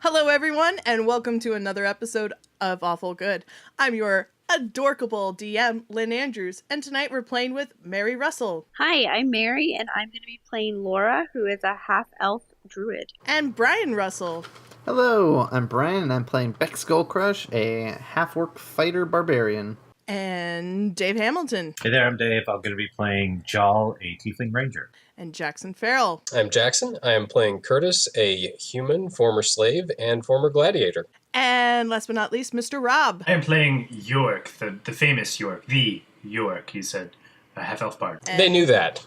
Hello, everyone, and welcome to another episode of Awful Good. I'm your adorkable DM, Lynn Andrews, and tonight we're playing with Mary Russell. Hi, I'm Mary, and I'm going to be playing Laura, who is a half-elf druid. And Brian Russell. Hello, I'm Brian, and I'm playing Beck Skullcrush, a half-orc fighter barbarian. And Dave Hamilton. Hey there, I'm Dave. I'm going to be playing Jal, a tiefling ranger. And Jackson Farrell. I'm Jackson. I am playing Curtis, a human, former slave, and former gladiator. And last but not least, Mr. Rob. I am playing York, the famous York, the York, he said, a half-elf bard. They knew that.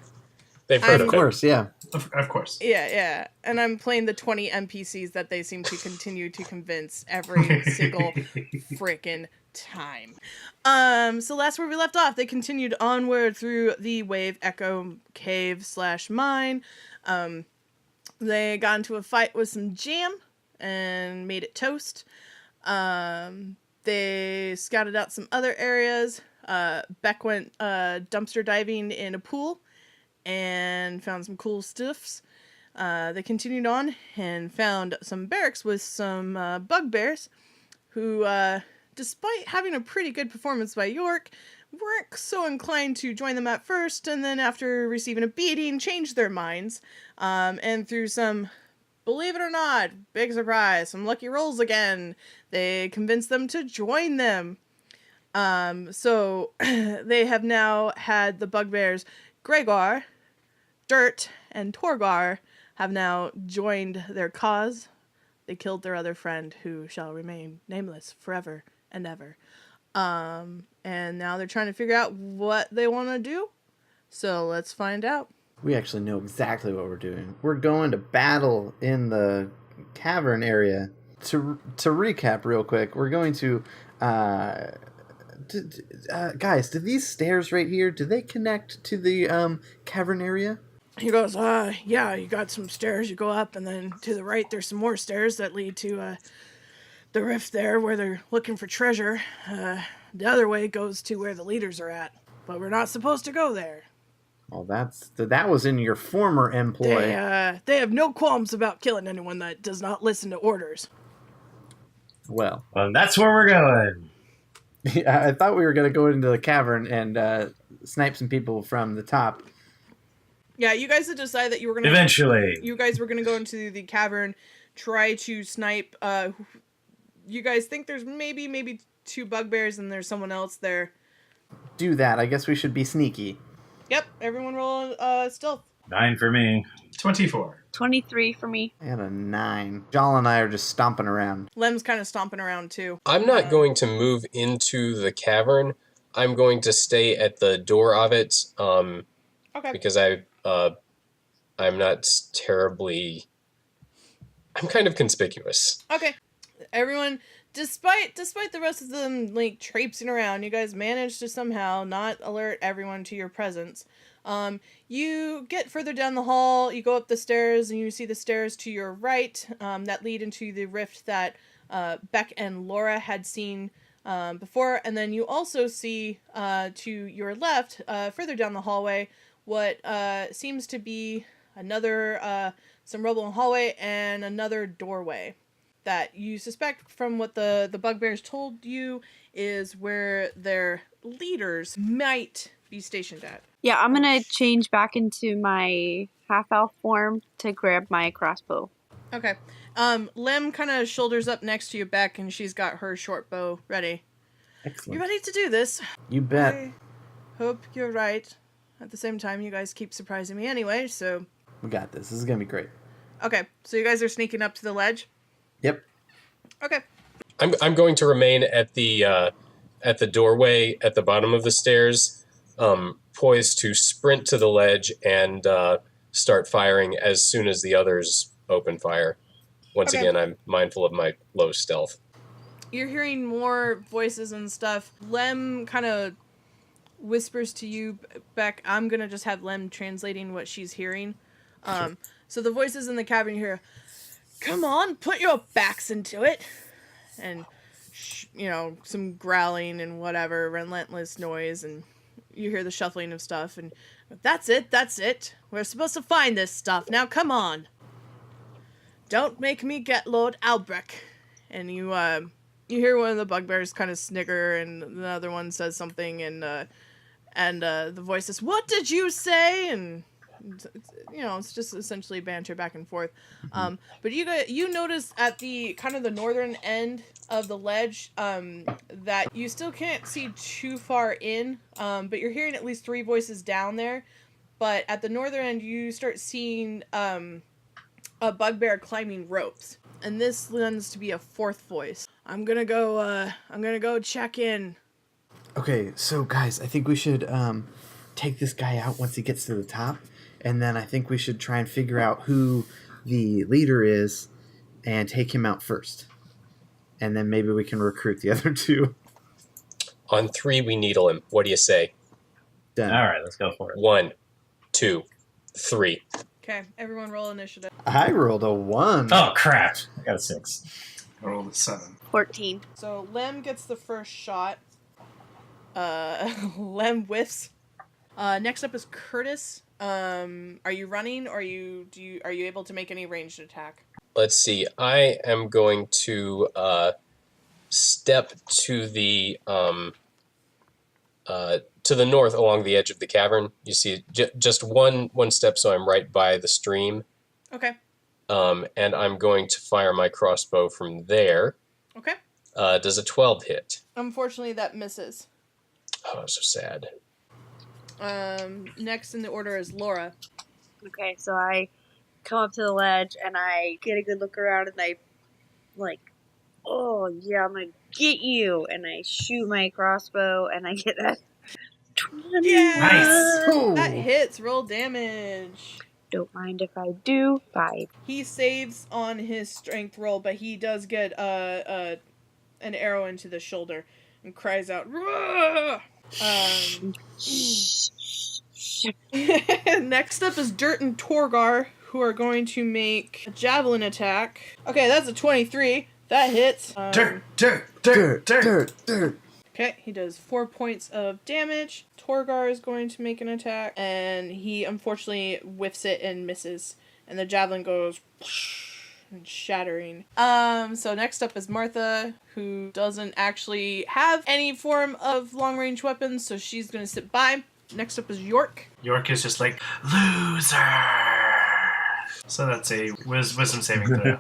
They've heard Of of it. course, yeah. Of course. Yeah. And I'm playing the 20 NPCs that they seem to continue to convince every single frickin' time. So last where we left off, they continued onward through the Wave Echo Cave / mine. They got into a fight with some jam and made it toast. They scouted out some other areas. Beck went dumpster diving in a pool and found some cool stuffs. They continued on and found some barracks with some bugbears who, despite having a pretty good performance by York, weren't so inclined to join them at first, and then after receiving a beating, changed their minds. And through some, believe it or not, big surprise, some lucky rolls again, they convinced them to join them. So they have now had the bugbears Gregor, Dirt, and Torgar have now joined their cause. They killed their other friend, who shall remain nameless forever and ever. And now they're trying to figure out what they want to do. So let's find out. We actually know exactly what we're doing. We're going to battle in the cavern area. To recap real quick, we're going to... guys, do these stairs right here, do they connect to the cavern area? He goes, yeah, you got some stairs, you go up, and then to the right there's some more stairs that lead to the rift there where they're looking for treasure. The other way goes to where the leaders are at, but we're not supposed to go there. Well, that was in your former employ. They have no qualms about killing anyone that does not listen to orders. Well, that's where we're going. I thought we were going to go into the cavern and snipe some people from the top. Yeah, you guys had decided that you were going to... Eventually. You guys were going to go into the cavern, try to snipe... you guys think there's maybe 2 bugbears and there's someone else there. Do that. I guess we should be sneaky. Yep, everyone roll stealth. 9 for me. 24. 23 for me. And a 9. Jal and I are just stomping around.Lem's kind of stomping around too. I'm not going to move into the cavern. I'm going to stay at the door of it. Okay. Because I'm not terribly... I'm kind of conspicuous. Okay. Everyone, despite the rest of them like traipsing around, you guys managed to somehow not alert everyone to your presence. You get further down the hall, you go up the stairs, and you see the stairs to your right that lead into the rift that Beck and Laura had seen before. And then you also see to your left, further down the hallway, what seems to be another, some rubble in the hallway and another doorway that you suspect from what the bugbears told you is where their leaders might be stationed at. Yeah, I'm going to change back into my half-elf form to grab my crossbow. Okay. Lem kind of shoulders up next to you, Beck, and she's got her short bow ready. Excellent. You ready to do this? You bet. I hope you're right. At the same time, you guys keep surprising me anyway, so... We got this. This is going to be great. Okay, so you guys are sneaking up to the ledge? Yep. Okay. I'm going to remain at the doorway at the bottom of the stairs, poised to sprint to the ledge and start firing as soon as the others open fire. Once again, I'm mindful of my low stealth. You're hearing more voices and stuff. Lem kind of whispers to you, Beck. I'm going to just have Lem translating what she's hearing. Sure. So the voices in the cabin here, come on, put your backs into it. And, some growling and whatever, relentless noise, and you hear the shuffling of stuff, and that's it. We're supposed to find this stuff. Now, come on. Don't make me get Lord Albrecht. And you hear one of the bugbears kind of snigger, and the other one says something, and the voice says, "What did you say?" And it's just essentially banter back and forth. But you notice at the kind of the northern end of the ledge that you still can't see too far in, but you're hearing at least 3 voices down there. But at the northern end, you start seeing a bugbear climbing ropes, and this lends to be a 4th voice. I'm gonna go check in. Okay, so guys, I think we should take this guy out once he gets to the top, and then I think we should try and figure out who the leader is and take him out first. And then maybe we can recruit the other 2. On 3, we needle him. What do you say? Done. All right, let's go for it. 1, 2, 3. Okay, everyone roll initiative. I rolled a 1. Oh, crap. I got a 6. I rolled a 7. 14. So Lem gets the first shot. Lem whiffs. Next up is Curtis. Are you running, or are you able to make any ranged attack? Let's see. I am going to step to the north along the edge of the cavern. You see, just one step, so I'm right by the stream. Okay. And I'm going to fire my crossbow from there. Okay. Does a 12 hit? Unfortunately, that misses. Oh, so sad. Next in the order is Laura. Okay, so I come up to the ledge and I get a good look around and I, oh yeah, I'm gonna get you. And I shoot my crossbow and I get that 20. Yeah! Nice. That hits. Roll damage. Don't mind if I do. 5. He saves on his strength roll, but he does get an arrow into the shoulder and cries out, "Rah!" Next up is Dirt and Torgar, who are going to make a javelin attack. Okay, that's a 23. That hits. Dirt. Okay, he does 4 points of damage. Torgar is going to make an attack, and he unfortunately whiffs it and misses. And the javelin goes and shattering. So next up is Martha, who doesn't actually have any form of long-range weapons, so she's going to sit by. Next up is York. York is just like, loser. So that's a wisdom saving throw.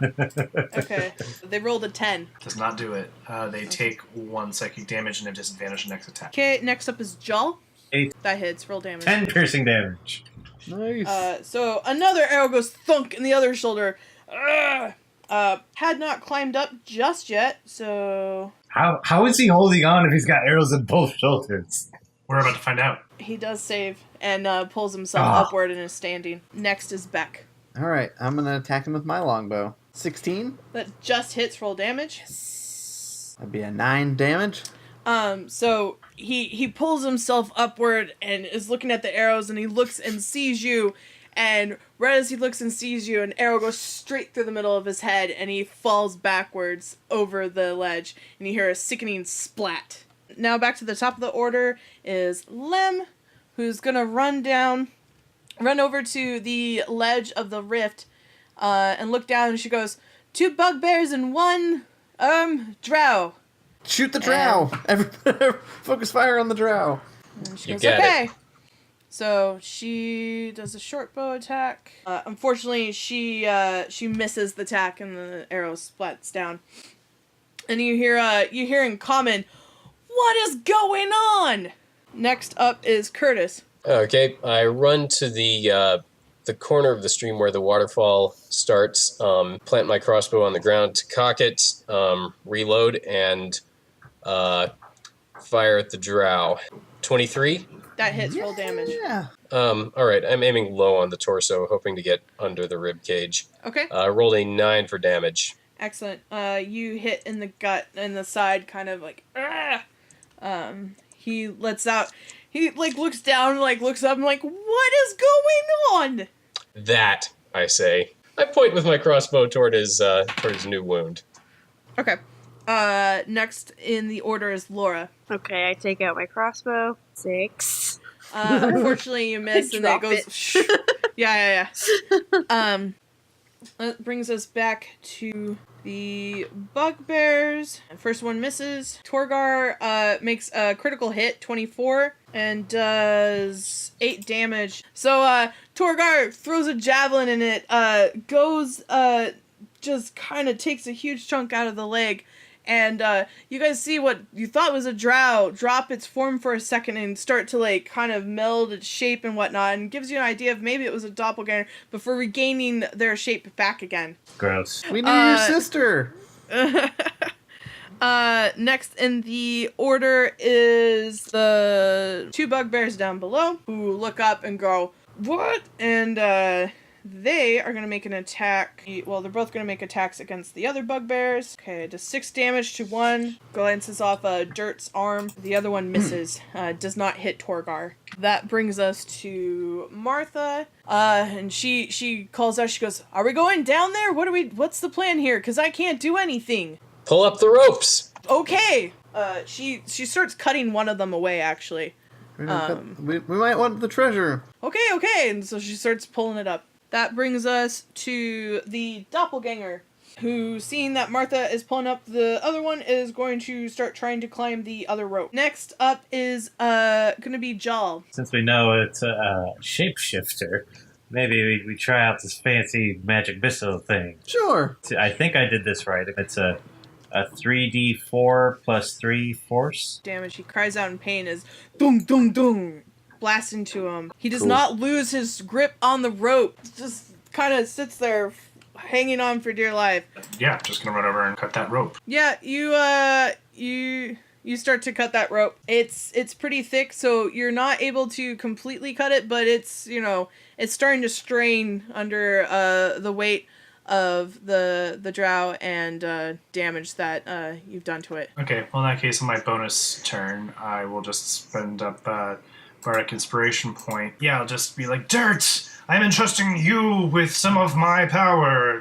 Okay, they rolled a 10. Does not do it. They take 1 psychic damage and have disadvantage on next attack. Okay, next up is Jal. 8. That hits. Roll damage. 10 piercing damage. Nice. So another arrow goes thunk in the other shoulder. Had not climbed up just yet, so How is he holding on if he's got arrows in both shoulders? We're about to find out. he does save and pulls himself upward and is standing. Next is Beck. All right, I'm going to attack him with my longbow. 16? That just hits. Roll damage. That'd be a 9 damage. So he pulls himself upward and is looking at the arrows, and he looks and sees you, and right as he looks and sees you, an arrow goes straight through the middle of his head, and he falls backwards over the ledge, and you hear a sickening splat. Now back to the top of the order is Lem, who's gonna run over to the ledge of the rift, and look down, and she goes, 2 bugbears and 1, drow. Shoot the drow! Everybody, focus fire on the drow. And she You goes, get okay. it. So she does a short bow attack. Unfortunately, she misses the attack, and the arrow splats down. And you hear in common, "What is going on?" Next up is Curtis. Okay, I run to the corner of the stream where the waterfall starts, plant my crossbow on the ground to cock it, reload, and fire at the drow. 23? That hits. Roll damage. Yeah. All right, I'm aiming low on the torso, hoping to get under the rib cage. Okay. Rolled a 9 for damage. Excellent. You hit in the gut and the side, kind of like, ah. He lets out. He looks down, looks up, and what is going on? That, I say. I point with my crossbow toward his new wound. Okay. Next in the order is Laura. Okay, I take out my crossbow. 6. Unfortunately, you miss, and it Drop goes. Yeah. That brings us back to the bugbears. First one misses. Torgar makes a critical hit, 24, and does 8 damage. So Torgar throws a javelin and it goes, just kind of takes a huge chunk out of the leg. And you guys see what you thought was a drow drop its form for a second and start to like kind of meld its shape and whatnot, and gives you an idea of maybe it was a doppelganger before regaining their shape back again. Gross. We need your sister. Next in the order is the 2 bugbears down below, who look up and go, "What?" And they are going to make an attack. Well, they're both going to make attacks against the other bugbears. Okay, it does 6 damage to one. Glances off Dirt's arm. The other one misses. Does not hit Torgar. That brings us to Martha. And she calls out. She goes, "Are we going down there? What's the plan here? Because I can't do anything." Pull up the ropes. Okay. She starts cutting one of them away, actually. We might want the treasure. Okay. And so she starts pulling it up. That brings us to the doppelganger, who, seeing that Martha is pulling up the other one, is going to start trying to climb the other rope. Next up is going to be Jal. Since we know it's a shapeshifter, maybe we try out this fancy magic missile thing. Sure. I think I did this right. It's a 3d4 plus 3 force. Damage. He cries out in pain as dung dung dung blasts into him. He does not lose his grip on the rope. Just kind of sits there hanging on for dear life. Yeah, just gonna run over and cut that rope. Yeah, you start to cut that rope. It's pretty thick, so you're not able to completely cut it, but it's, it's starting to strain under the weight of the drow and damage that you've done to it. Okay, well in that case, on my bonus turn, I will just spend up Bardic Inspiration point. Yeah, I'll just be like, "Dirt, I'm entrusting you with some of my power."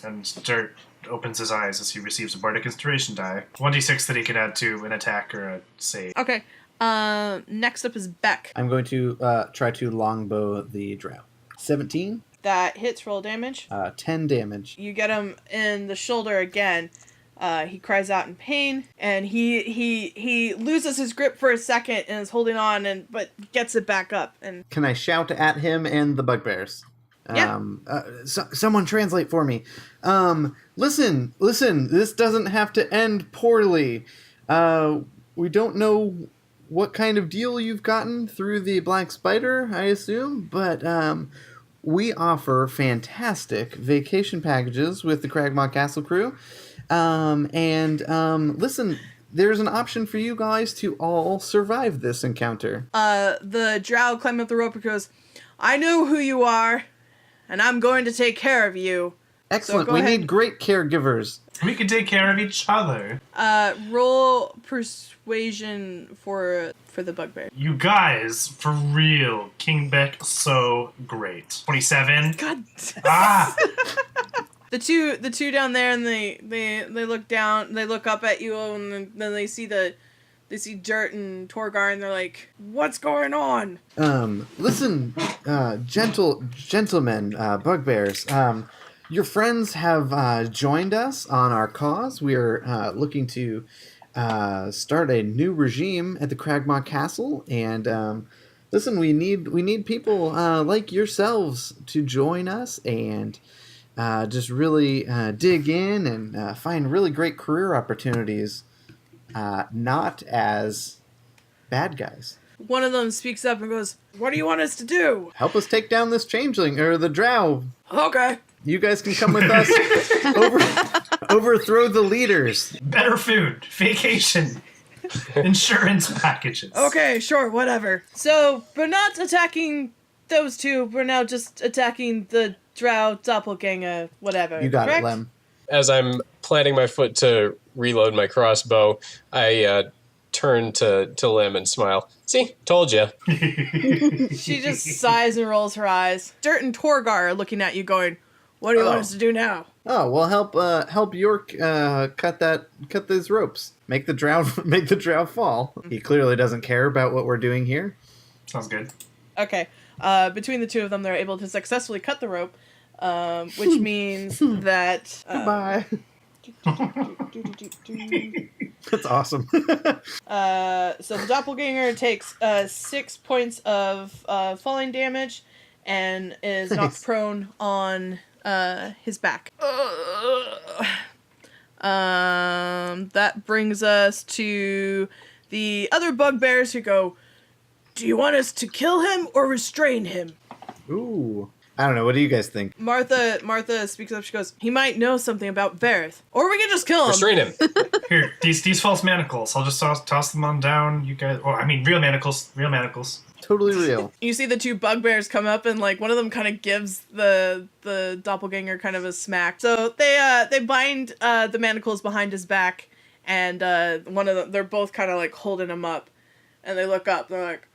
And Dirt opens his eyes as he receives a Bardic Inspiration die. 1d6 that he can add to an attack or a save. Okay. Next up is Beck. I'm going to try to longbow the drow. 17. That hits, roll damage. 10 damage. You get him in the shoulder again. He cries out in pain, and he loses his grip for a second and is holding on, but gets it back up. And can I shout at him and the bugbears? Yeah. Someone translate for me. Listen, this doesn't have to end poorly. We don't know what kind of deal you've gotten through the Black Spider, I assume, but we offer fantastic vacation packages with the Cragmaw Castle crew. Listen, there's an option for you guys to all survive this encounter. The drow climbs up the rope and goes, "I know who you are, and I'm going to take care of you." Excellent. So we need great caregivers. We can take care of each other. Roll persuasion for the bugbear. You guys, for real, King Beck, so great. 27. God. Ah! The two down there, and they look down, they look up at you, and then they see Dirt and Torgar, and they're like, "What's going on?" Listen, gentlemen, bugbears. Your friends have joined us on our cause. We are looking to start a new regime at the Cragmaw Castle, and listen, we need people like yourselves to join us and just really dig in and find really great career opportunities, not as bad guys. One of them speaks up and goes, "What do you want us to do?" Help us take down this changeling, or the drow. Okay. You guys can come with us, overthrow the leaders. Better food, vacation, insurance packages. Okay, sure, whatever. So, we're not attacking those two, we're now just attacking the drow doppelganger, whatever. You got correct? it, Lem. As I'm planting my foot to reload my crossbow, I turn to Lem and smile. "See, told you." She just sighs and rolls her eyes. Dirt and Torgar are looking at you going, "What do you want us to do now?" Oh, well, help York cut those ropes. Make the drow fall. He clearly doesn't care about what we're doing here. Sounds good. Okay. Between the two of them, they're able to successfully cut the rope. which means that Bye. That's awesome. so the doppelganger takes 6 points of falling damage and is Nice. knocked prone on his back. That brings us to the other bugbears who go, do you want us to kill him or restrain him? Ooh. I don't know. What do you guys think? Martha speaks up. She goes, he might know something about Vareth. Or we can just kill him. Restrain him. Here, these false manacles. I'll just toss them on down. You guys, or I mean, real manacles. Real manacles. Totally real. You see the two bugbears come up and like one of them kind of gives the doppelganger kind of a smack. So they bind the manacles behind his back, and one of them, they're both kind of like holding him up, and they look up. They're like,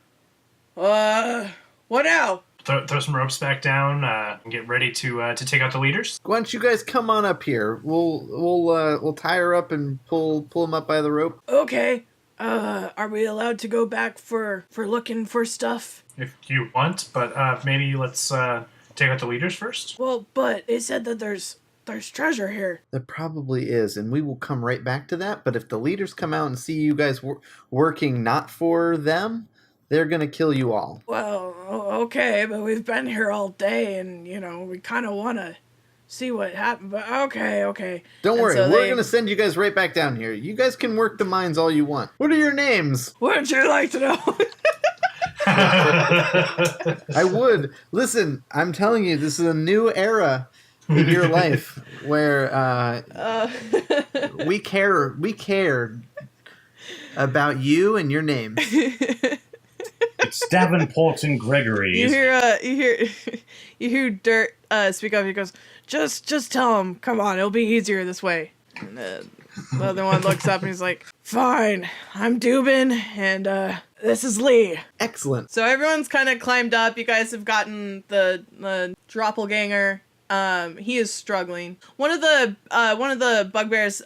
what now? Throw some ropes back down. And get ready to take out the leaders. Why don't you guys come on up here? We'll tie her up and pull them up by the rope. Okay. Are we allowed to go back for looking for stuff? If you want, but maybe let's take out the leaders first. Well, but they said that there's treasure here. There probably is, and we will come right back to that. But if the leaders come out and see you guys working not for them, they're going to kill you all. Well, okay, but we've been here all day, and, we kind of want to see what happened, but okay. Don't And worry, so we're they- going to send you guys right back down here. You guys can work the mines all you want. What are your names? Wouldn't you like to know? I would. Listen, I'm telling you, this is a new era in your life where we care about you and your name. It's Davenport and Gregory. you hear Dirt speak up. He goes, just tell him. Come on, it'll be easier this way. And the other one looks up and he's like, fine, I'm Dubin, and this is Lee. Excellent. So everyone's kind of climbed up. You guys have gotten the doppelganger. He is struggling. One of the bugbears,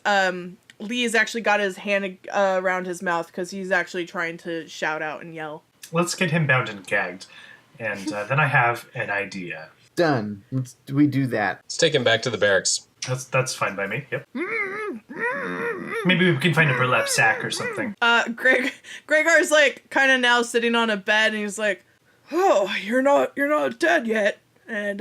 Lee has actually got his hand around his mouth because he's actually trying to shout out and yell. Let's get him bound and gagged, and then I have an idea. Done. We do that. Let's take him back to the barracks. That's fine by me. Yep. Maybe we can find a burlap sack or something. Gregor's like kind of now sitting on a bed, and he's like, "Oh, you're not dead yet, and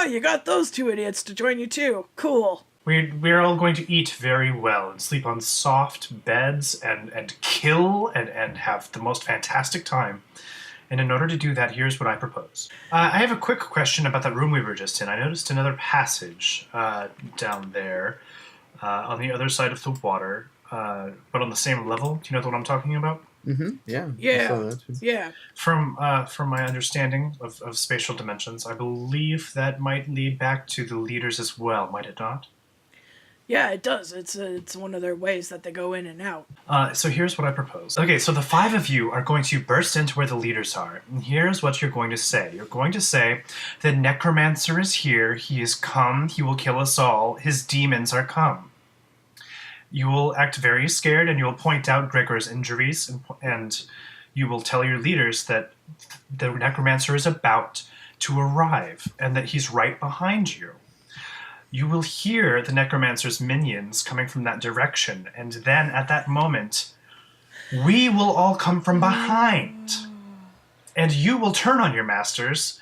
you got those two idiots to join you too. Cool." We're all going to eat very well and sleep on soft beds and kill and have the most fantastic time. And in order to do that, here's what I propose. I have a quick question about that room we were just in. I noticed another passage down there on the other side of the water, but on the same level. Do you know what I'm talking about? Mm-hmm. Yeah. Yeah. I saw that too. Yeah. From my understanding of spatial dimensions, I believe that might lead back to the leaders as well, might it not? Yeah, it does. It's one of their ways that they go in and out. So here's what I propose. Okay, so the 5 of you are going to burst into where the leaders are. And here's what you're going to say. You're going to say, the necromancer is here. He is come. He will kill us all. His demons are come. You will act very scared, and you will point out Gregor's injuries, and you will tell your leaders that the necromancer is about to arrive, and that he's right behind you. You will hear the necromancer's minions coming from that direction, and then at that moment, we will all come from behind. And you will turn on your masters,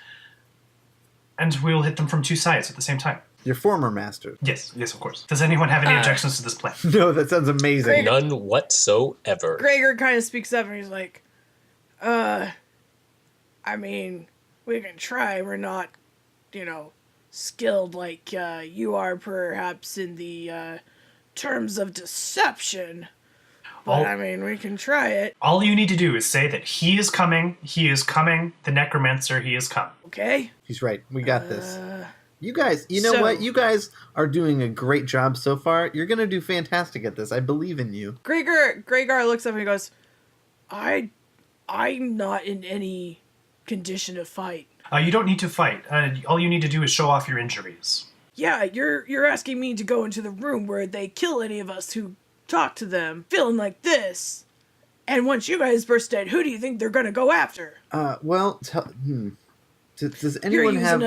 and we will hit them from 2 sides at the same time. Your former master. Yes, of course. Does anyone have any objections to this plan? No, that sounds amazing. None whatsoever. Gregor kind of speaks up and he's like, I mean, we can try. We're not, skilled like you are perhaps in the terms of deception. But I mean, we can try it. All you need to do is say that he is coming, the necromancer, he is come. Okay? He's right. We got this. You guys, you know what? You guys are doing a great job so far. You're going to do fantastic at this. I believe in you. Gregor looks up and he goes, I'm not in any condition to fight. You don't need to fight. All you need to do is show off your injuries. Yeah, you're asking me to go into the room where they kill any of us who talk to them, feeling like this. And once you guys burst dead, who do you think they're gonna go after? Does anyone have...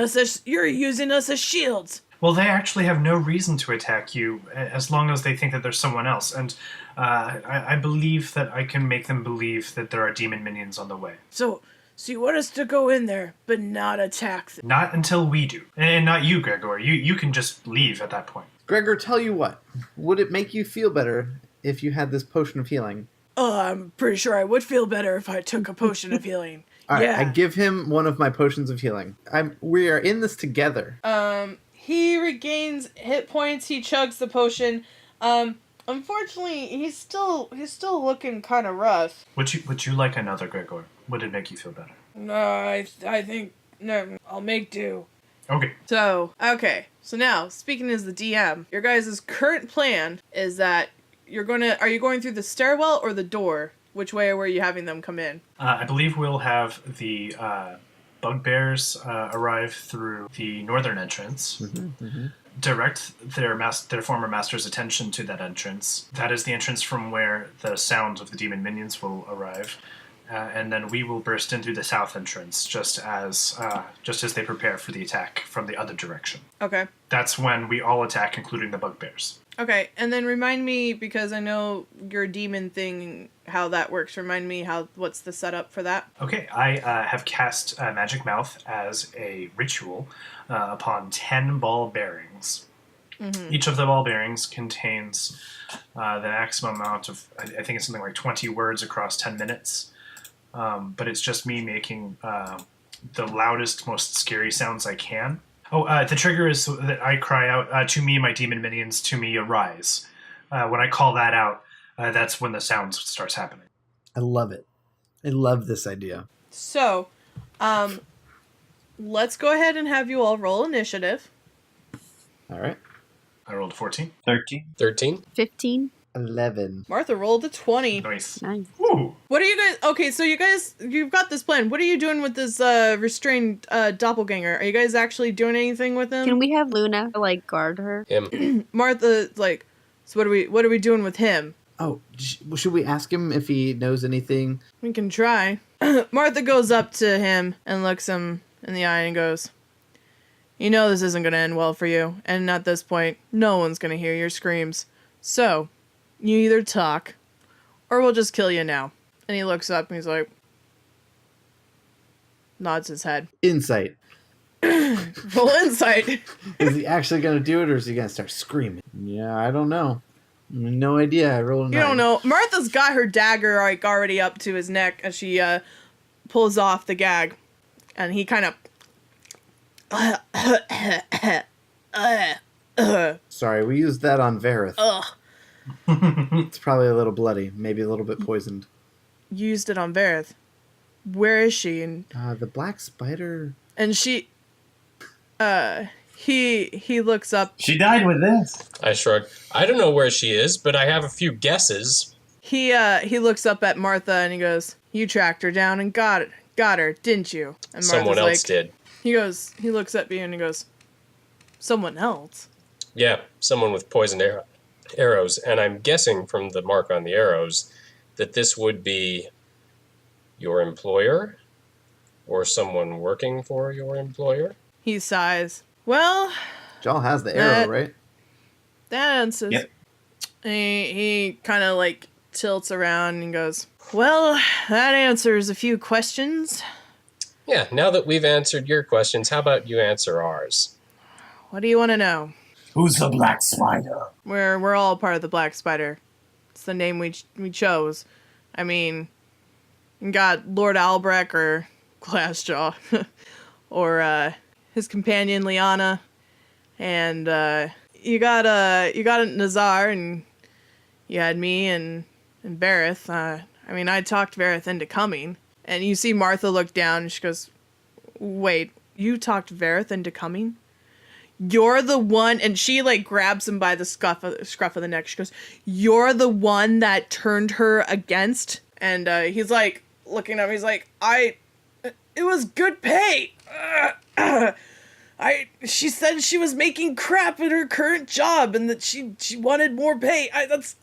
You're using us as shields. Well, they actually have no reason to attack you as long as they think that there's someone else. And I believe that I can make them believe that there are demon minions on the way. So you want us to go in there, but not attack them? Not until we do. And not you, Gregor. You can just leave at that point. Gregor, tell you what. Would it make you feel better if you had this potion of healing? Oh, I'm pretty sure I would feel better if I took a potion of healing. All right, yeah. I give him one of my potions of healing. We are in this together. He regains hit points. He chugs the potion. Unfortunately, he's still looking kind of rough. Would you like another, Gregor? Would it make you feel better? No, I think no. I'll make do. Okay. So now, speaking as the DM, your guys' current plan is that are you going through the stairwell or the door? Which way were you having them come in? I believe we'll have the bugbears arrive through the northern entrance. Direct their former master's attention to that entrance. That is the entrance from where the sound of the demon minions will arrive. And then we will burst in through the south entrance, just as they prepare for the attack from the other direction. Okay. That's when we all attack, including the bugbears. Okay, and then remind me, because I know your demon thing, how that works. Remind me what's the setup for that? Okay, I have cast Magic Mouth as a ritual upon 10 ball bearings. Mm-hmm. Each of the ball bearings contains the maximum amount of, I think it's something like 20 words across 10 minutes. But it's just me making the loudest, most scary sounds I can. Oh, the trigger is that I cry out, to me, my demon minions, to me, arise. When I call that out, that's when the sound starts happening. I love it. I love this idea. So, let's go ahead and have you all roll initiative. All right. I rolled a 14. 13. 15. 11. Martha rolled a 20. Nice. Nice. What are you guys... Okay, so you've got this plan. What are you doing with this restrained doppelganger? Are you guys actually doing anything with him? Can we have Luna, guard her? Him. Martha, so what are we doing with him? Oh, should we ask him if he knows anything? We can try. Martha goes up to him and looks him in the eye and goes, "You know this isn't going to end well for you, and at this point, no one's going to hear your screams. So, you either talk, or we'll just kill you now." And he looks up and he's like, nods his head. Insight. Roll insight. Is he actually going to do it, or is he going to start screaming? Yeah, I don't know. No idea. I rolled a 9. You don't know. Martha's got her dagger already up to his neck as she pulls off the gag. And he kind of... Sorry, we used that on Vareth. Ugh. It's probably a little bloody, maybe a little bit poisoned. Used it on Vareth. Where is she? And The black spider... And she... He looks up. She died with this. I shrug. I don't know where she is, but I have a few guesses. He looks up at Martha and he goes, "You tracked her down and got her, didn't you?" And Martha's Someone else did. He looks at me and he goes, "Someone else?" Yeah, someone with poisoned arrows. And I'm guessing from the mark on the arrows that this would be your employer or someone working for your employer. He sighs. "Well, Jal has the arrow, right? that answers." Yep. He kind of tilts around and goes, "Well, that answers a few questions. Yeah, now that we've answered your questions, how about you answer ours? What do you want to know?" Who's the black spider? We're all part of the Black Spider. It's the name we chose. I mean, you got Lord Albrecht or Glassjaw, or his companion Liana, and you got Nazar, and you had me and Vareth. I mean, I talked Vareth into coming, and you see Martha look down, and she goes, "Wait, you talked Vareth into coming? You're the one," and she grabs him by the scruff of the neck. She goes, "You're the one that turned her against?" And he's looking up. He's like, it was good pay. She said she was making crap at her current job and that she wanted more pay. That's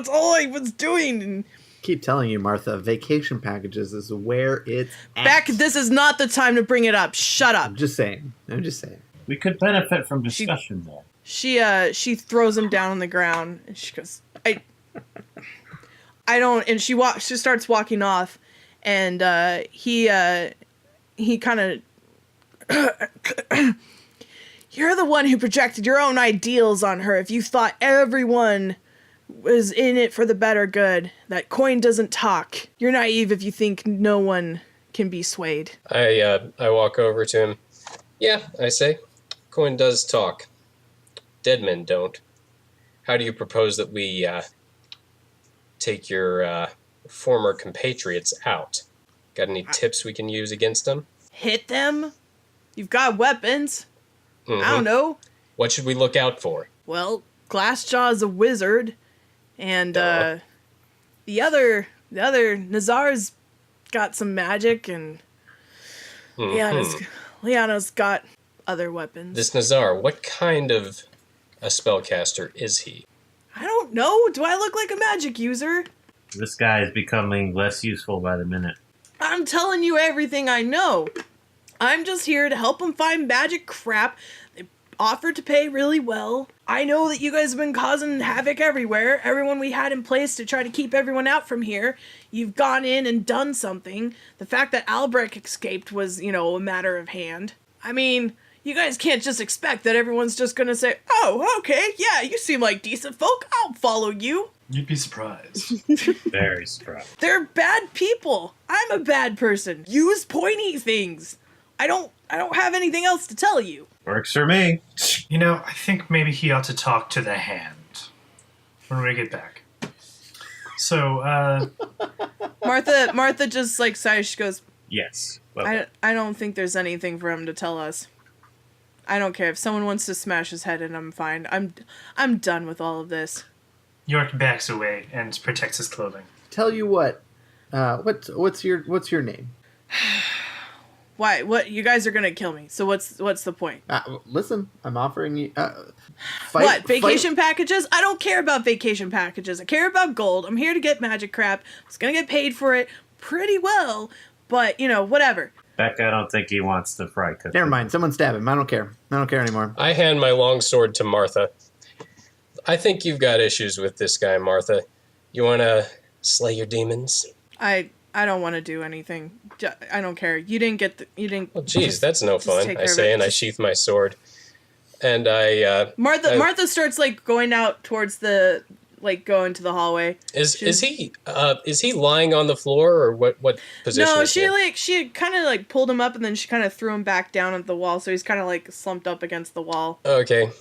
all I was doing." And Keep telling you, Martha, vacation packages is where it's at. Beck, this is not the time to bring it up. Shut up. I'm just saying. We could benefit from discussion there. She throws him down on the ground and she goes, I don't, and she starts walking off, and he kind of you're the one who projected your own ideals on her. If you thought everyone was in it for the better good, that coin doesn't talk. You're naive if you think no one can be swayed. I walk over to him. Yeah, I say, coin does talk. Dead men don't. How do you propose that we take your former compatriots out? Got any tips we can use against them? Hit them? You've got weapons. Mm-hmm. I don't know. What should we look out for? Well, Glassjaw's a wizard, and the other Nazar's got some magic, and Liana's got other weapons. This Nazar, what kind of a spellcaster is he? I don't know. Do I look like a magic user? This guy is becoming less useful by the minute. I'm telling you everything I know. I'm just here to help them find magic crap. They offered to pay really well. I know that you guys have been causing havoc everywhere. Everyone we had in place to try to keep everyone out from here, you've gone in and done something. The fact that Albrecht escaped was, a matter of hand. I mean, you guys can't just expect that everyone's just gonna say, oh, okay, yeah, you seem like decent folk, I'll follow you. You'd be surprised. Very surprised. They're bad people. I'm a bad person. Use pointy things. I don't have anything else to tell you. Works for me. I think maybe he ought to talk to the hand when we get back. So, Martha just sighs. She goes, Yes. Well, I don't think there's anything for him to tell us. I don't care if someone wants to smash his head in. I'm fine. I'm done with all of this. York backs away and protects his clothing. Tell you what. What's your name? Why? What? You guys are gonna kill me. So what's the point? Listen, I'm offering you. What? Vacation packages? I don't care about vacation packages. I care about gold. I'm here to get magic crap. I was gonna get paid for it pretty well, but whatever. Beck, I don't think he wants to fry cook. Never mind. Someone stab him. I don't care. I don't care anymore. I hand my longsword to Martha. I think you've got issues with this guy, Martha. You want to slay your demons? I don't want to do anything. I don't care. You didn't get Well, geez, that's no fun. I say, and I sheath my sword. And Martha starts going out towards going to the hallway. Is he lying on the floor, or what position? No, is he? she kind of pulled him up, and then she kind of threw him back down at the wall, so he's kind of slumped up against the wall. Okay.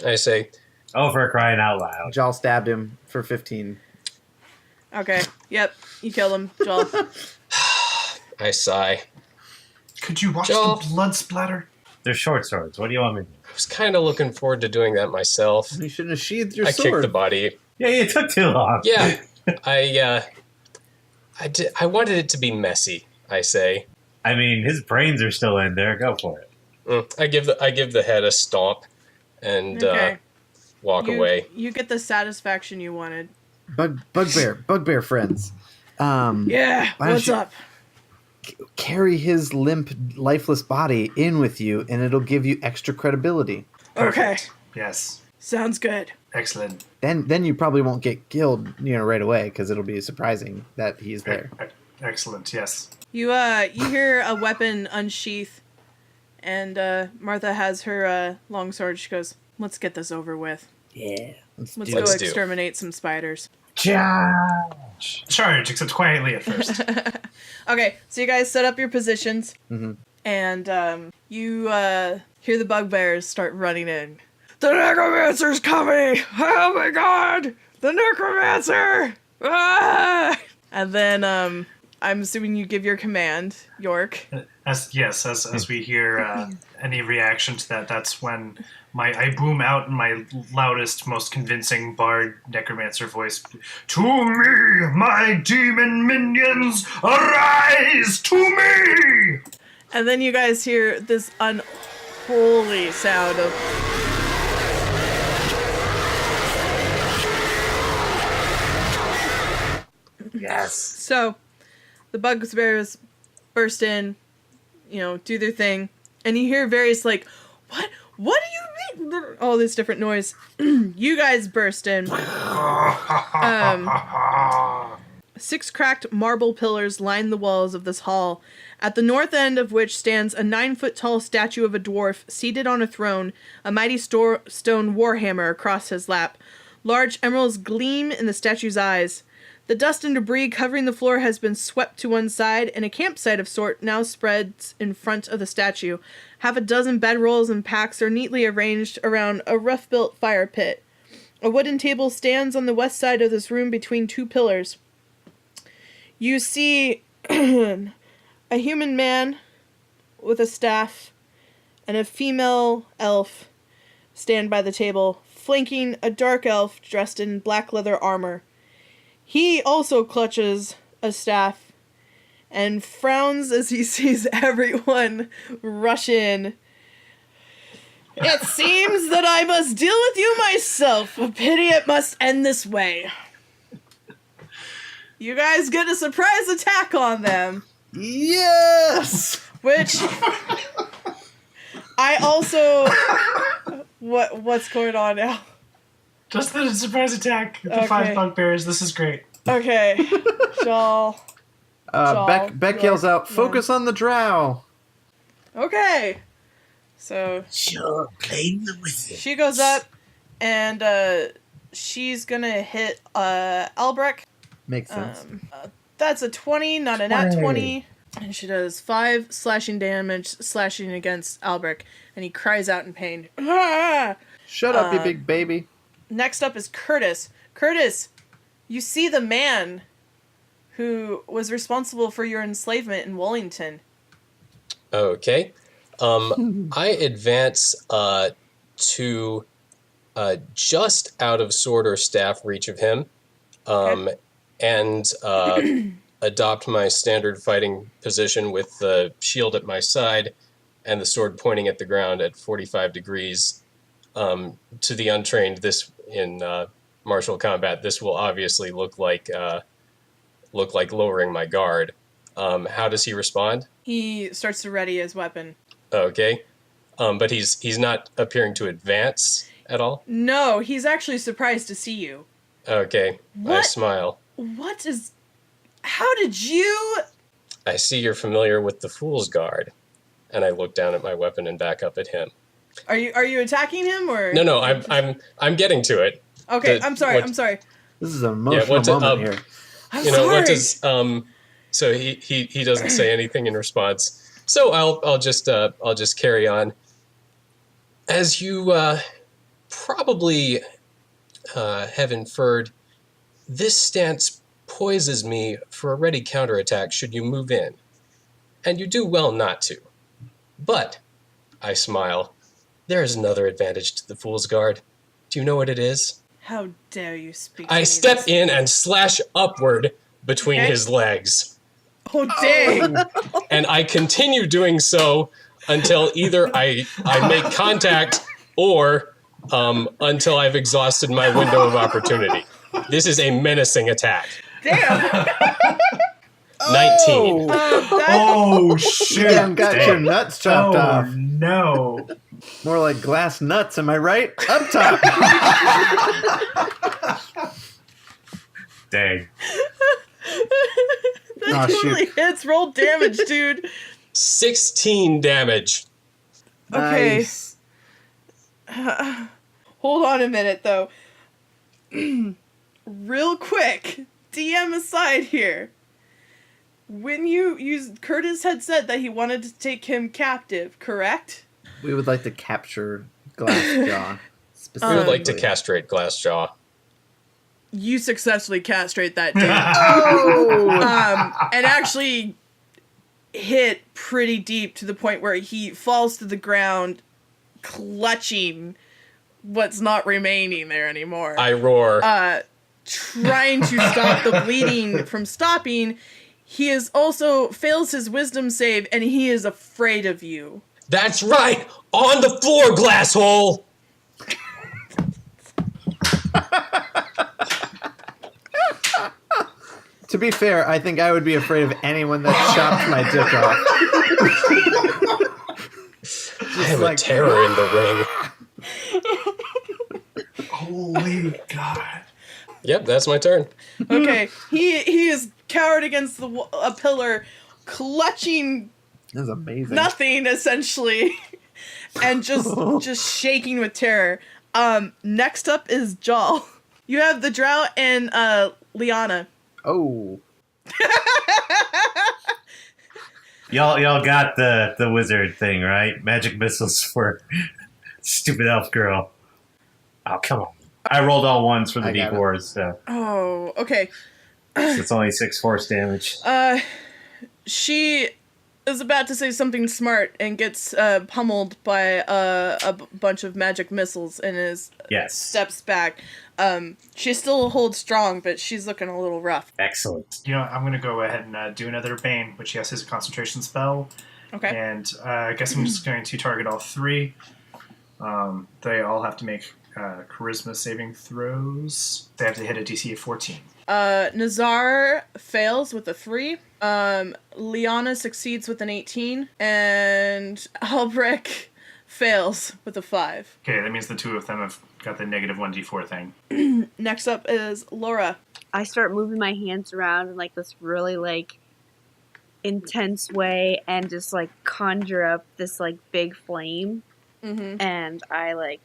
I say, Oh, for crying out loud. Jal stabbed him for 15. Okay. Yep. You killed him, Joel. I sigh. Could you watch Joel. the blood splatter? They're short swords. What do you want me to do? I was kind of looking forward to doing that myself. You shouldn't have sheathed your I sword. kicked the body. Yeah, it took too long. Yeah. I wanted it to be messy, I say. I mean, his brains are still in there. Go for it. I give the head a stomp and Okay. walk away. You get the satisfaction you wanted. Bugbear friends. Yeah. Why don't What's you- up? Carry his limp, lifeless body in with you, and it'll give you extra credibility. Okay. Yes. Sounds good. Excellent. Then you probably won't get killed, right away, because it'll be surprising that he's there. Excellent. Yes. You hear a weapon unsheath, and Martha has her longsword. She goes, "Let's get this over with. Yeah. Let's do go Let's do. exterminate some spiders." Charge, except quietly at first. Okay, so you guys set up your positions, Mhm. and you hear the bugbears start running in. The necromancer's coming! Oh my god! The necromancer! Ah! And then I'm assuming you give your command, York. As we hear any reaction to that, that's when I boom out in my loudest, most convincing bard necromancer voice. To me, my demon minions, arise to me! And then you guys hear this unholy sound of Yes. So, the bugbears burst in, do their thing, and you hear various like, what? What do you mean? All this different noise. You guys burst in. 6 cracked marble pillars line the walls of this hall, at the north end of which stands a 9-foot-tall statue of a dwarf seated on a throne, a mighty stone warhammer across his lap. Large emeralds gleam in the statue's eyes. The dust and debris covering the floor has been swept to one side, and a campsite of sort now spreads in front of the statue. Half a dozen bedrolls and packs are neatly arranged around a rough-built fire pit. A wooden table stands on the west side of this room between 2 pillars. You see a human man with a staff and a female elf stand by the table, flanking a dark elf dressed in black leather armor. He also clutches a staff and frowns as he sees everyone rush in. It seems that I must deal with you myself. A pity it must end this way. You guys get a surprise attack on them. Yes! Which I also what's going on now? Just the surprise attack. The Okay. 5 bugbears. This is great. Okay. Shawl. Beck yells out, "Focus on the drow!" Okay. So Sure, claim the wizard. she goes up and she's gonna hit Albrecht. Makes sense. That's a 20, not a nat 20. And she does 5 slashing damage, slashing against Albrecht, and he cries out in pain. Ah! Shut up, you big baby. Next up is Curtis. Curtis, you see the man who was responsible for your enslavement in Wallington. Okay. I advance to just out of sword or staff reach of him, and adopt my standard fighting position with the shield at my side and the sword pointing at the ground at 45 degrees. To the untrained, this in martial combat, this will obviously look like lowering my guard. How does he respond? He starts to ready his weapon. Okay, but he's not appearing to advance at all. No, he's actually surprised to see you. Okay, I What? smile. What is... How did you... I see you're familiar with the Fool's Guard, and I look down at my weapon and back up at him. Are you attacking him or... No, I'm getting to it. Okay, the- I'm sorry. what- This is an emotional what to- moment here. I'm You know sorry. what does so he doesn't say anything in response. So I'll just carry on. As you probably have inferred, this stance poises me for a ready counterattack should you move in, and you do well not to. But I smile. There is another advantage to the Fool's Guard. Do you know what it is? How dare you speak to I me step this- in and slash upward between Okay. his legs. Oh, dang. And I continue doing so until either I make contact or until I've exhausted my window of opportunity. This is a menacing attack. Damn. 19. That, Oh, You shit. done got your nuts chopped Oh, off. no. More like glass nuts, am I right? Up top. Dang. that Oh, shoot. totally hits. Roll damage, dude. 16 damage. Okay. Nice. Hold on a minute, though. Real quick, DM aside here. When you used... Curtis had said that he wanted to take him captive, correct? We would like to capture Glassjaw. We Specifically. would like to castrate Glassjaw. You successfully castrate that dude. And actually hit pretty deep to the point where he falls to the ground, clutching what's not remaining there anymore. I roar. Trying to stop the bleeding from stopping. He is also fails his wisdom save, and he is afraid of you. That's right! On the floor, Glasshole! To be fair, I think I would be afraid of anyone that chopped my dick off. I am a terror in the ring. Holy God. Yep, that's my turn. Okay, he is cowered against a pillar, clutching That was amazing. nothing essentially, and just shaking with terror. Next up is Jal. You have the Drow and Liana. Oh. Y'all got the wizard thing, right? Magic missiles for stupid elf girl. Oh, come on. I rolled all ones for the I got D4s, so Oh, okay. it's only 6 force damage. She is about to say something smart and gets pummeled by a bunch of magic missiles and Yes. steps back. She still holds strong, but she's looking a little rough. Excellent. You know, I'm going to go ahead and do another Bane, which yes is a concentration spell. Okay. And I guess I'm just going to target all 3. They all have to make charisma saving throws. They have to hit a DC of 14. Nazar fails with a 3. Liana succeeds with an 18. And Albrecht fails with a 5. Okay, that means the 2 of them have got the negative 1d4 thing. Next up is Laura. I start moving my hands around in like this really like intense way and just like conjure up this like big flame Mm-hmm. and I like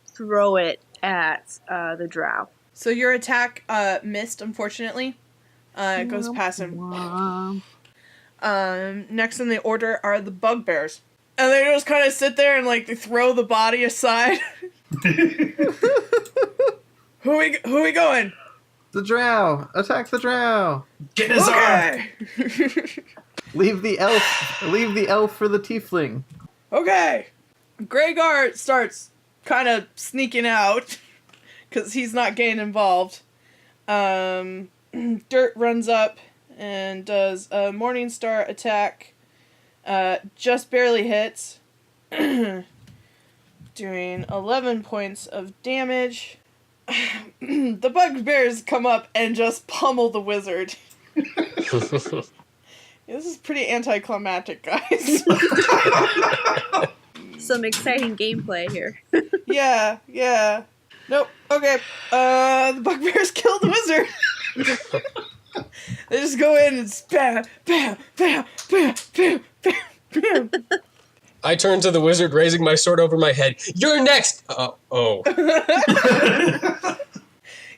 throw it at the drow. So your attack missed, unfortunately. It goes past him. Next in the order are the bugbears. And they just kind of sit there and like they throw the body aside. Who we going? The drow! Attack the drow! Get his arm! Okay. Leave the elf for the tiefling. Okay. Greygar starts kind of sneaking out because he's not getting involved. Dirt runs up and does a Morningstar attack. Just barely hits. Doing 11 points of damage. The bugbears come up and just pummel the wizard. This is pretty anticlimactic, guys. Some exciting gameplay here. Yeah. Nope. Okay. The bugbears kill the wizard. They just go in and bam, bam, bam, bam, bam, bam, bam. I turn to the wizard, raising my sword over my head. You're next! Oh.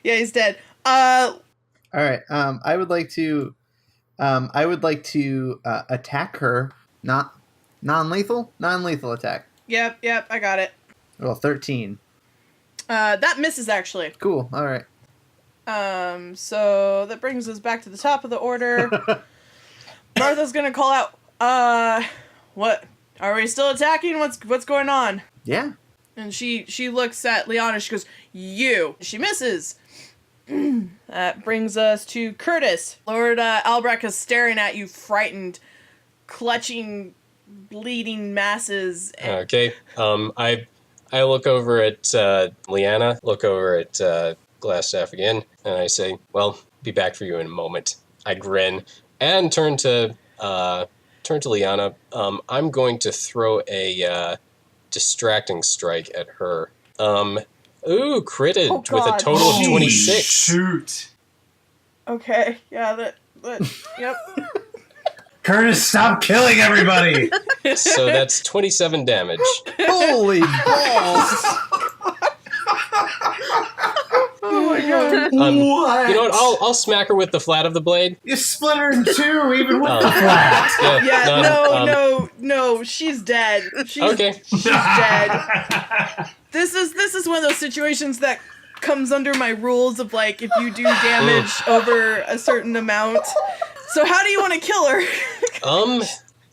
Yeah, he's dead. All right. I would like to attack her. Not non-lethal attack. Yep, I got it. Well, 13. That misses, actually. Cool. All right. So that brings us back to the top of the order. Martha's gonna call out, what? Are we still attacking? What's going on? Yeah. And she looks at Liana, she goes, you. She misses. That brings us to Curtis. Lord Albrecht is staring at you, frightened, clutching, bleeding masses. Okay. I look over at Liana, look over at Glassstaff again, and I say, well, be back for you in a moment. I grin and turn to Liana. I'm going to throw a distracting strike at her. Critted with a total of 26. Shoot. Okay, yeah, that yep. Curtis, stop killing everybody! So that's 27 damage. Holy balls! Oh my god. What? You know what? I'll smack her with the flat of the blade. You split her in 2, even with the flat! Yeah, no, she's dead. Okay. She's dead. This is one of those situations that comes under my rules of like if you do damage over a certain amount. So how do you want to kill her?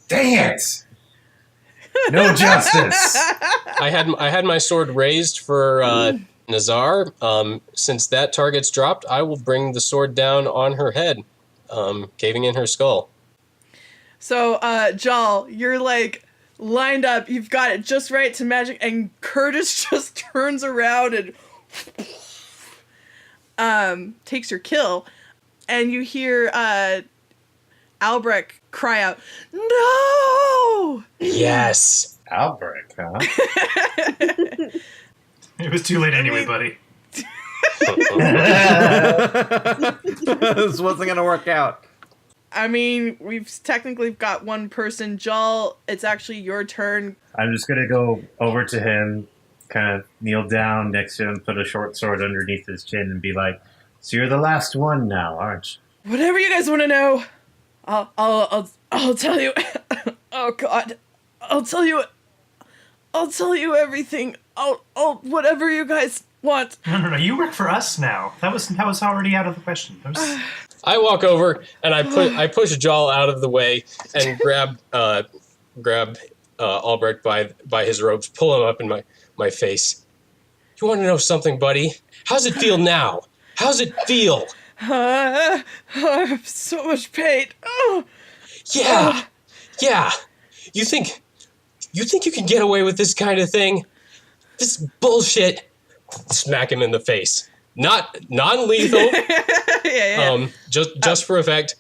Dang it! No justice! I had my sword raised for Nazar. Since that target's dropped, I will bring the sword down on her head, caving in her skull. So, Jal, you're like lined up. You've got it just right to magic, and Curtis just turns around and takes your kill. and you hear Albrecht cry out, "No!" Yes. Albrecht, huh? It was too late anyway, mean- buddy. This wasn't gonna work out. I mean, we've technically got one person. Jal, it's actually your turn. I'm just gonna go over to him, kind of kneel down next to him, put a short sword underneath his chin, and be like, "So you're the last one now, aren't you?" Whatever you guys want to know, I'll tell you. Oh God, I'll tell you everything. I'll whatever you guys want. No. You work for us now. That was already out of the question. That was... I walk over and I push Jal out of the way and grab Albrecht by his robes, pull him up in my face. You want to know something, buddy? How's it feel now? How's it feel? I have so much pain. Oh. Yeah. You think you can get away with this kind of thing? This bullshit. Smack him in the face. Not non-lethal. Yeah. Just for effect.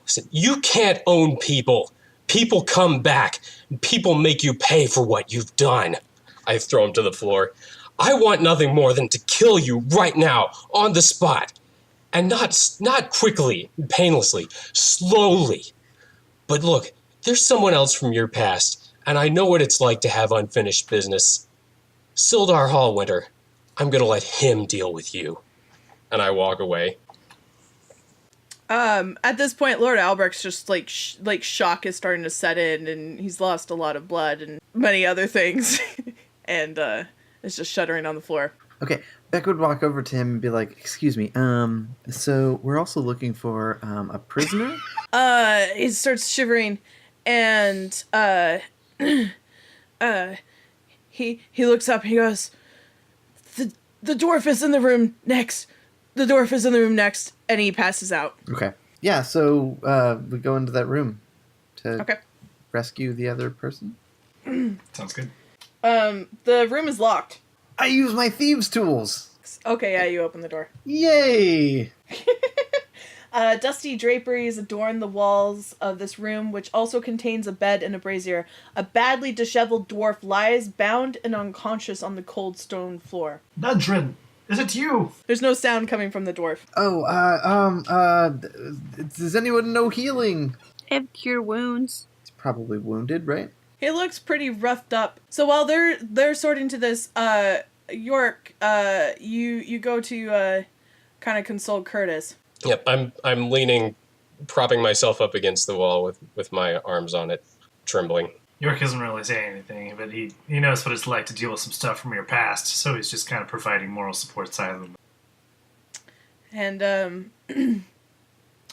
Listen, you can't own people. People come back. People make you pay for what you've done. I throw him to the floor. I want nothing more than to kill you right now, on the spot. And not quickly, painlessly, slowly. But look, there's someone else from your past, and I know what it's like to have unfinished business. Sildar Hallwinter, I'm gonna let him deal with you. And I walk away. At this point, Lord Albrecht's just like shock is starting to set in, and he's lost a lot of blood and many other things, and is just shuddering on the floor. Okay, Beck would walk over to him and be like, "Excuse me, so we're also looking for a prisoner." He starts shivering, and he looks up and he goes, "The dwarf is in the room next. The dwarf is in the room next," and he passes out. Okay. Yeah, so we go into that room to Okay. rescue the other person. Sounds good. The room is locked. I use my thieves' tools. Okay, yeah, you open the door. Yay! Dusty draperies adorn the walls of this room, which also contains a bed and a brazier. A badly disheveled dwarf lies bound and unconscious on the cold stone floor. Nudrin, is it you? There's no sound coming from the dwarf. Oh, does anyone know healing? I have cure wounds. He's probably wounded, right? He looks pretty roughed up. So while they're sorting to this, York, you go to kind of console Curtis. Yep, I'm leaning, propping myself up against the wall with my arms on it, trembling. York doesn't really say anything, but he knows what it's like to deal with some stuff from your past, so he's just kind of providing moral support silently. And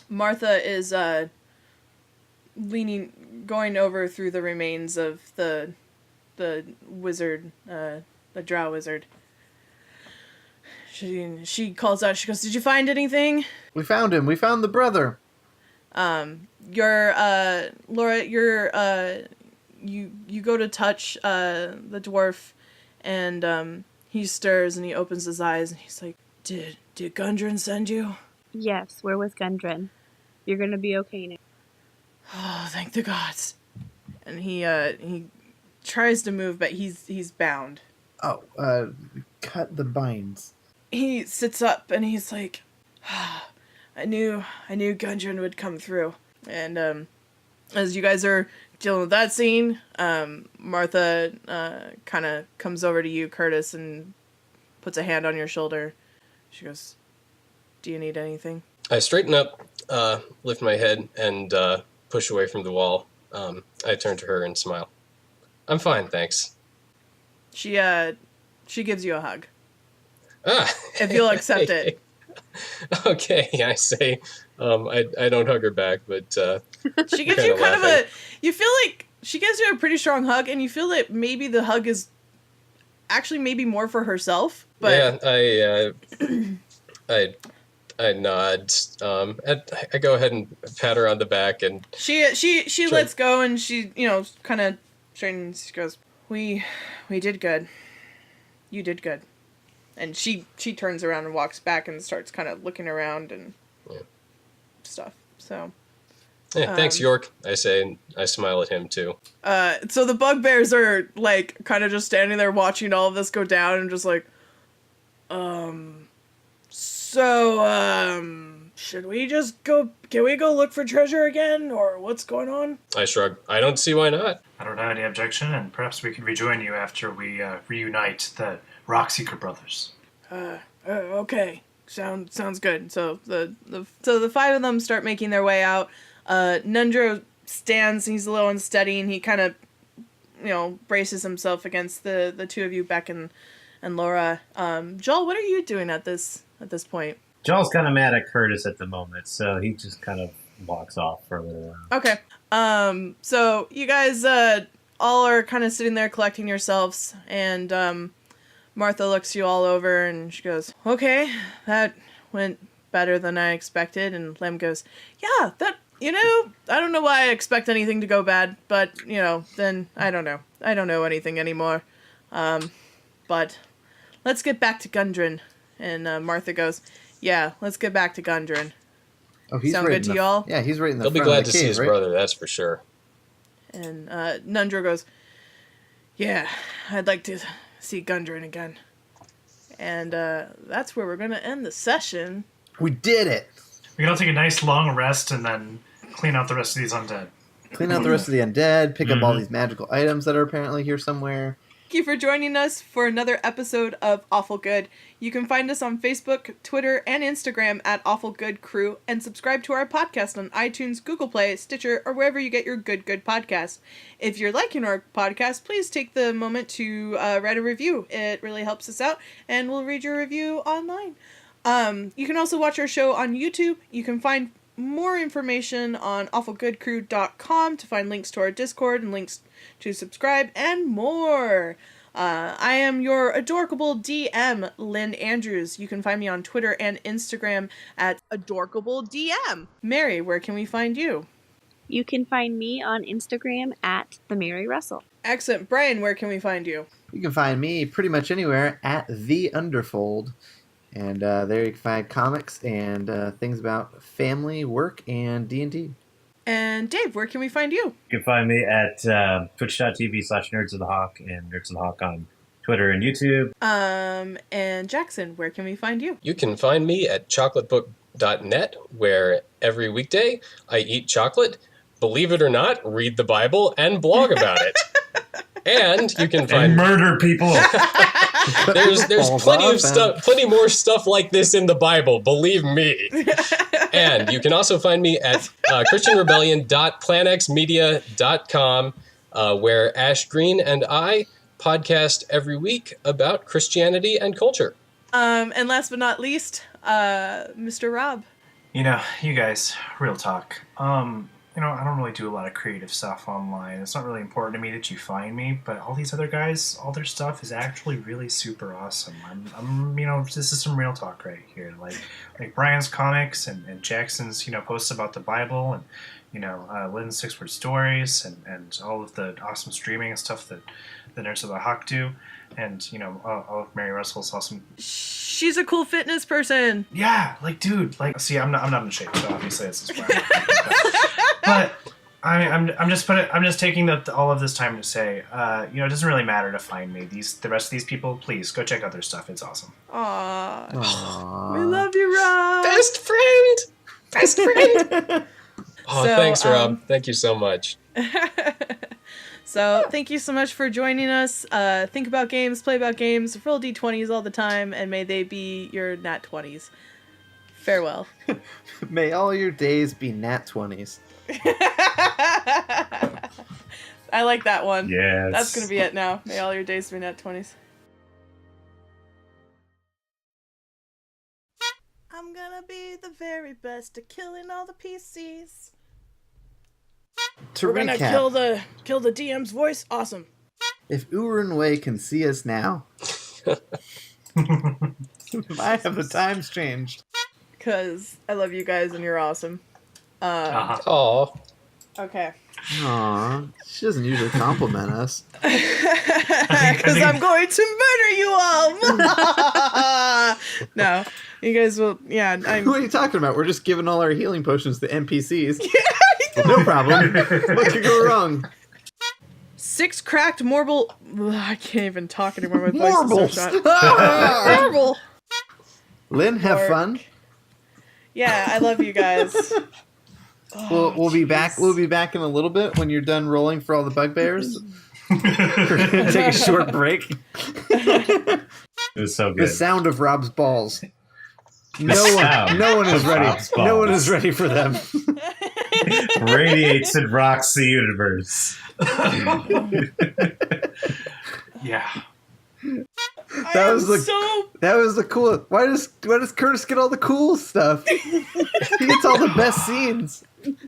Martha is going over through the remains of the wizard, the drow wizard. She calls out. She goes, "Did you find anything?" We found him. We found the brother. Laura, you go to touch the dwarf, and he stirs and he opens his eyes and he's like, "Did Gundren send you?" Yes, we're with Gundren. You're gonna be okay now. Oh, thank the gods. And he tries to move, but he's bound. Oh, cut the binds. He sits up and he's like, I knew Gundren would come through. And as you guys are dealing with that scene, Martha kind of comes over to you, Curtis, and puts a hand on your shoulder. She goes, "Do you need anything?" I straighten up, lift my head, and push away from the wall. I turn to her and smile. "I'm fine, thanks." She gives you a hug. Ah, If you'll accept it. Okay, I say. I don't hug her back, but She gives kinda you kind of laughing. you feel like she gives you a pretty strong hug, and you feel that maybe the hug is actually maybe more for herself. But yeah, I nod. I go ahead and pat her on the back, and she lets go, and she kind of straightens. She goes, "We did good. You did good." And she turns around and walks back and starts kind of looking around, and stuff. So, Hey, thanks, York. I say, and I smile at him too. so the bugbears are like kind of just standing there watching all of this go down and just like, should we just go? Can we go look for treasure again, or what's going on? I shrug. I don't see why not. I don't have any objection, and perhaps we can rejoin you after we reunite the Rockseeker brothers. Okay, sounds good. So the five of them start making their way out. Nundro stands. He's a little unsteady, and he kind of, braces himself against the two of you, Beck and Laura. Joel, what are you doing at this point? Joel's kind of mad at Curtis at the moment, so he just kind of walks off for a little while. Okay. So you guys all are kind of sitting there collecting yourselves, and Martha looks you all over and she goes, "Okay, that went better than I expected." And Lem goes, "Yeah, that, I don't know why I expect anything to go bad, but, then I don't know. I don't know anything anymore. But let's get back to Gundren." And Martha goes, "Yeah, let's get back to Gundren." Oh, he's Sound right good to y'all? Yeah, he's right in the He'll be front glad of the to see cave, his right? brother, that's for sure. And Nundro goes, "Yeah, I'd like to see Gundren again." And that's where we're going to end the session. We did it! We can all take a nice long rest and then clean out the rest of these undead. Clean out the rest of the undead, pick up all these magical items that are apparently here somewhere. Thank you for joining us for another episode of Awful Good. You can find us on Facebook, Twitter, and Instagram at Awful Good Crew, and subscribe to our podcast on iTunes, Google Play, Stitcher, or wherever you get your good podcasts. If you're liking our podcast, please take the moment to write a review. It really helps us out, and we'll read your review online. You can also watch our show on YouTube. You can find more information on awfulgoodcrew.com to find links to our Discord and links to subscribe and more. I am your adorable DM, Lynn Andrews. You can find me on Twitter and Instagram at adorabledm. Mary, where can we find you? You can find me on Instagram at the Mary Russell. Excellent. Brian, where can we find you? You can find me pretty much anywhere at The Underfold. And there you can find comics and things about family, work, and D&D. And Dave, where can we find you? You can find me at twitch.tv/nerdsofthehawk and Nerds of the Hawk on Twitter and YouTube. And Jackson, where can we find you? You can find me at chocolatebook.net, where every weekday I eat chocolate, believe it or not, read the Bible, and blog about it. And you can And find murder people. there's plenty more stuff like this in the Bible, believe me. And you can also find me at christianrebellion.planxmedia.com, where Ash Green and I podcast every week about Christianity and culture. And last but not least, Mr. Rob. You guys, real talk. I don't really do a lot of creative stuff online. It's not really important to me that you find me, but all these other guys, all their stuff is actually really super awesome. I'm this is some real talk right here. Like Brian's comics and Jackson's, posts about the Bible and, Lynn's 6-word stories and all of the awesome streaming and stuff that the Nerds of the Hawk do. And, all of Mary Russell's awesome. She's a cool fitness person. Yeah, dude, see, I'm not in shape, so obviously this is where But I'm just taking all of this time to say, it doesn't really matter to find me. The rest of these people, please go check out their stuff. It's awesome. Aww. We love you, Rob. Best friend. Thanks, Rob. Thank you so much. So thank you so much for joining us. Think about games, play about games, roll d20s all the time, and may they be your nat 20s. Farewell. May all your days be nat 20s. I like that one. Yes. That's going to be it now. May all your days be nat 20s. I'm gonna be the very best at killing all the PCs. We're gonna kill the DM's voice. Awesome. If Urin Way can see us now, why have the times changed? Because I love you guys and you're awesome. Aw. All Okay. Aw, she doesn't usually compliment us. Because I'm going to murder you all. No, you guys will. Yeah, I'm. What are you talking about? We're just giving all our healing potions to NPCs. No problem. What could go wrong? 6 cracked marble. Ugh, I can't even talk anymore. My voice Marbles. is so shot. Ah! Marble. Lynn, have Work. fun. Yeah, I love you guys. We'll be back. We'll be back in a little bit when you're done rolling for all the bugbears. We're gonna take a short break. It was so The good. sound of Rob's balls. No sound one is of ready. Rob's No one balls. is ready for them. Radiates and rocks the universe. Yeah. That was the so. that was the cool. Why does Curtis get all the cool stuff? He gets all the best scenes.